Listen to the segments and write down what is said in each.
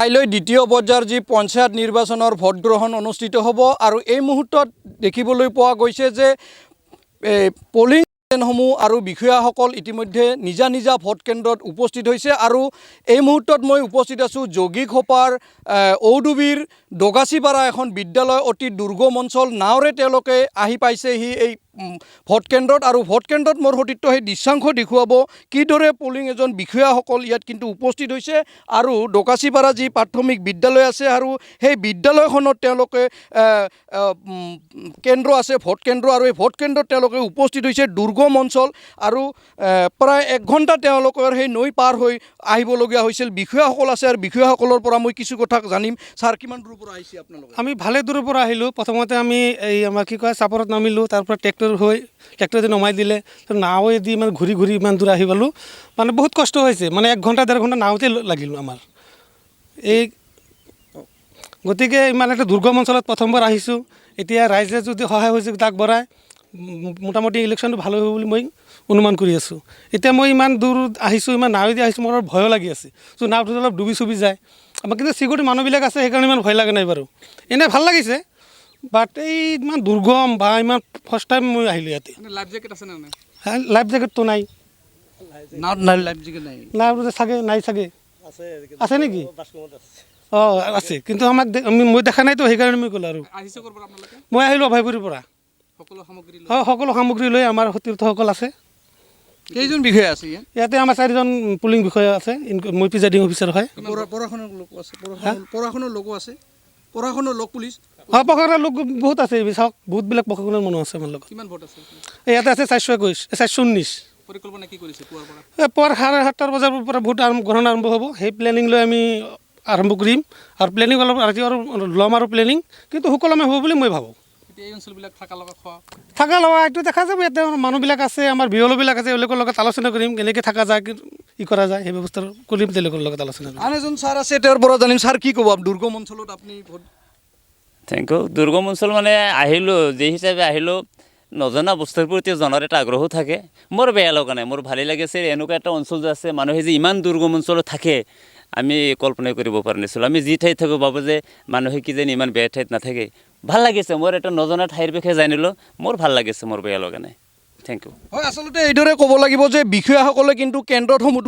কাইলৈ দ্বিতীয় পৰ্যায়ৰ যি পঞ্চায়ত নিৰ্বাচনৰ ভোট গ্ৰহণ অনুষ্ঠিত হ'ব আৰু এই মুহূৰ্তত দেখিবলৈ পোৱা গৈছে যে পলিং সমূহ আৰু বিষয়াসকল ইতিমধ্যে নিজা নিজা ভোট কেন্দ্ৰত উপস্থিত হৈছে আৰু এই মুহূৰ্তত মই উপস্থিত আছোঁ যোগীঘোপাৰ ঔডুবিৰ দগাচিপাৰা এখন বিদ্যালয় অতি দুৰ্গম অঞ্চল নাওৰে তেওঁলোকে আহি পাইছেহি এই ভোট কেন্দ্ৰত আৰু ভোট কেন্দ্ৰত মোৰ সতীৰ্থ সেই দৃশ্যাংশ দেখুৱাব কিদৰে পলিং এজন বিষয়াসকল ইয়াত কিন্তু উপস্থিত হৈছে আৰু দগাচিপাৰা যি প্ৰাথমিক বিদ্যালয় আছে আৰু সেই বিদ্যালয়খনত তেওঁলোকে কেন্দ্ৰ আছে ভোট কেন্দ্ৰ আৰু এই ভোট কেন্দ্ৰত তেওঁলোকে উপস্থিত হৈছে দুৰ্গম অঞ্চল আৰু প্ৰায় 1 ঘণ্টা তেওঁলোকৰ সেই নৈ পাৰ হৈ আহিবলগীয়া হৈছিল বিষয়াসকল আছে আৰু বিষয়াসকলৰ পৰা মই কিছু কথা জানিম ছাৰ কিমান দূৰৰ পৰা আহিছে আপোনালোক আমি ভালে দূৰৰ পৰা আহিলোঁ প্ৰথমতে আমি এই আমাৰ কি কয় চাপৰত নামিলোঁ তাৰ পৰা ট্ৰেক্টৰ হৈ ট্ৰেক্টৰতে নমাই দিলে নাৱেদি মানে ঘূৰি ঘূৰি ইমান দূৰ আহি পালোঁ মানে বহুত কষ্ট হৈছে মানে 1 ঘণ্টা 1.5 ঘণ্টা নাওতে লাগিল আমাৰ এই গতিকে ইমান এটা দুৰ্গম অঞ্চলত প্ৰথমবাৰ আহিছোঁ এতিয়া ৰাইজে যদি সহায় সুযোগ আগবঢ়ায় মোটামুটি ইলেকশ্যনটো ভাল হ'ব বুলি মই অনুমান কৰি আছোঁ এতিয়া মই ইমান দূৰ আহিছোঁ ইমান নাৱেদি আহিছোঁ মোৰ ভয়ো লাগি আছে চ' নাওটো অলপ ডুবি চুবি যায় আমাৰ কিন্তু চিকিউৰিটি মানুহবিলাক আছে সেইকাৰণে ইমান ভয় লগা নাই বাৰু এনেই ভাল লাগিছে বাট এই ইমান দুৰ্গম বা ইমান ফাৰ্ষ্ট টাইম মই আহিলোঁ ইয়াতে লাইফ জেকেট আছে নে নাই লাইফ জেকেটটো নাই লাইফ জেকেট নাই নাই চাগে নাই চাগে আছে নেকি অঁ আছে কিন্তু আমাক মই দেখা নাইতো সেইকাৰণে মই ক'লোঁ আৰু মই আহিলোঁ অভয়পুৰীৰ পৰা সকলো সামগ্ৰী লৈ আমাৰ সতীৰ্থসকল আছে কেইজন বিষয়া আছে ইয়াতে আমাৰ 4জন পুলিং বিষয়া আছে মই প্ৰিজাইডিং অফিচাৰ হয় পঢ়া-শুনাৰ লোকো আছে পঢ়া-শুনাৰ লোক পুলিচ হয় পঢ়া-শুনাৰ লোক বহুত আছে চাওক বহুতবিলাক পঢ়া-শুনাৰ মানুহ আছে আমাৰ লগত কিমান ভোট আছে ইয়াতে আছে 419 পৰিকল্পনা কি কৰিছে পুৱাৰ 7:30 বজাৰ পৰা ভোট গ্ৰহণ আৰম্ভ হ'ব সেই প্লেনিং লৈ আমি আৰম্ভ কৰিম আৰু প্লেনিং অলপ ৰাতি আৰু ল'ম আৰু প্লেনিং কিন্তু সুকলমে হ'ব বুলি মই ভাবোঁ এই অঞ্চলবিলাক থকা লগা এইটো দেখা যাব ইয়াতে মানুহবিলাক আছে আমাৰ বিয়লবিলাক আছে এওঁলোকৰ লগত আলোচনা কৰিম কেনেকৈ থকা যায় কি কৰা যায় সেই ব্যৱস্থা কৰিম তেওঁলোকৰ লগত আলোচনা কৰিম আন এজন ছাৰ আছে তেওঁৰ পৰা জানিম ছাৰ কি ক'ব দুৰ্গম অঞ্চলত আপুনি ভোট থেংক ইউ দুৰ্গম অঞ্চল মানে আহিলোঁ যি হিচাপে আহিলোঁ নজনা বস্তুৰ প্ৰতি জনাৰ এটা আগ্ৰহো থাকে মোৰ বেয়া লগা নাই মোৰ ভালেই লাগিছে এনেকুৱা এটা অঞ্চল যে আছে মানুহে যে ইমান দুৰ্গম অঞ্চলত থাকে আমি কল্পনাই কৰিব পৰা নাছিলোঁ আমি যি ঠাইত থাকোঁ ভাবোঁ যে মানুহে কিজানি ইমান বেয়া ঠাইত নাথাকে ভাল লাগিছে মোৰ এটা নজনা ঠাইৰ বিষয়ে জানিলোঁ মোৰ ভাল লাগিছে মোৰ বেয়া লগা নাই থেংক ইউ হয় আচলতে এইদৰে ক'ব লাগিব যে বিষয়াসকলে কিন্তু কেন্দ্ৰসমূহত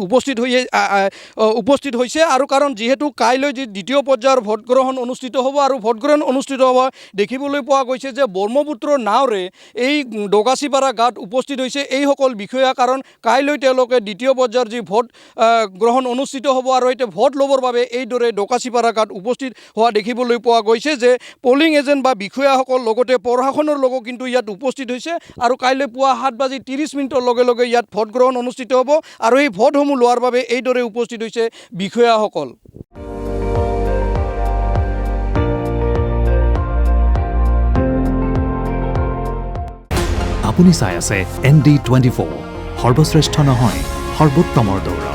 উপস্থিত হৈছে আৰু কাৰণ যিহেতু কাইলৈ যি দ্বিতীয় পৰ্যায়ৰ ভোট গ্ৰহণ অনুষ্ঠিত হ'ব আৰু ভোট গ্ৰহণ অনুষ্ঠিত হ'ব দেখিবলৈ পোৱা গৈছে যে ব্ৰহ্মপুত্ৰ নাওৰে এই দগাচিপাৰা গাঁৱত উপস্থিত হৈছে এইসকল বিষয়া কাৰণ কাইলৈ তেওঁলোকে দ্বিতীয় পৰ্যায়ৰ যি ভোট গ্ৰহণ অনুষ্ঠিত হ'ব আৰু এতিয়া ভোট ল'বৰ বাবে এইদৰে দগাচিপাৰা গাঁৱত উপস্থিত হোৱা দেখিবলৈ পোৱা গৈছে যে পলিং এজেণ্ট বা বিষয়াসকল লগতে প্ৰশাসনৰ লোকো কিন্তু ইয়াত উপস্থিত হৈছে আৰু কাইলৈ পুৱা 7:30 লগে লগে ইয়াত ভোট গ্ৰহণ অনুষ্ঠিত হ'ব আৰু এই ভোটসমূহ লোৱাৰ বাবে এইদৰে উপস্থিত হৈছে বিষয়াসকল আপুনি চাই আছে ND24 সৰ্বশ্ৰেষ্ঠ নহয় সৰ্বোত্তমৰ দৌৰ